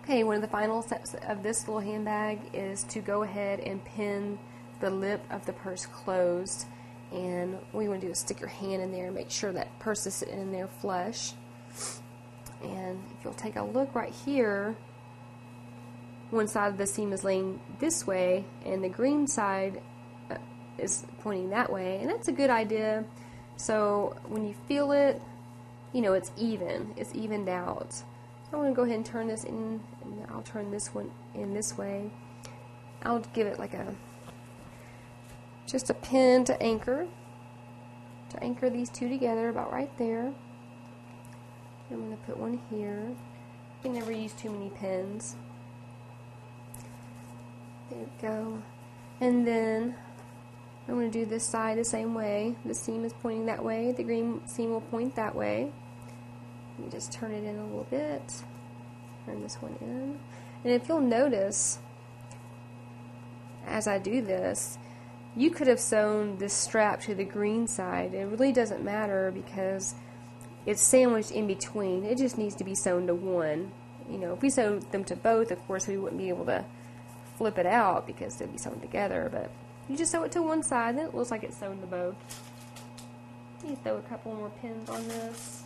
Okay, one of the final steps of this little handbag is to go ahead and pin the lip of the purse closed. And what you want to do is stick your hand in there and make sure that purse is sitting in there flush. And if you'll take a look right here, one side of the seam is laying this way and the green side is pointing that way, and that's a good idea. So when you feel it, you know it's evened out. So I'm going to go ahead and turn this in, and I'll turn this one in this way. I'll give it like just a pin to anchor these two together about right there. I'm going to put one here. You can never use too many pins. There we go. And then I'm going to do this side the same way. The seam is pointing that way. The green seam will point that way. Let me just turn it in a little bit. Turn this one in. And if you'll notice, as I do this, you could have sewn this strap to the green side. It really doesn't matter because it's sandwiched in between. It just needs to be sewn to one. You know, if we sewed them to both, of course, we wouldn't be able to flip it out because they'd be sewn together. But you just sew it to one side, and it looks like it's sewn to both. You throw a couple more pins on this.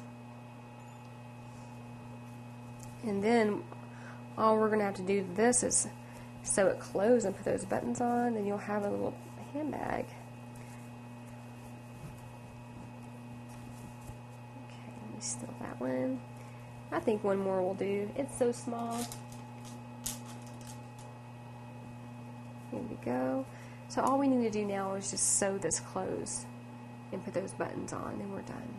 And then all we're going to have to do to this is sew it closed and put those buttons on, and you'll have a little handbag. Okay, let me steal that one. I think one more will do. It's so small. Here we go. So all we need to do now is just sew this closed and put those buttons on, and we're done.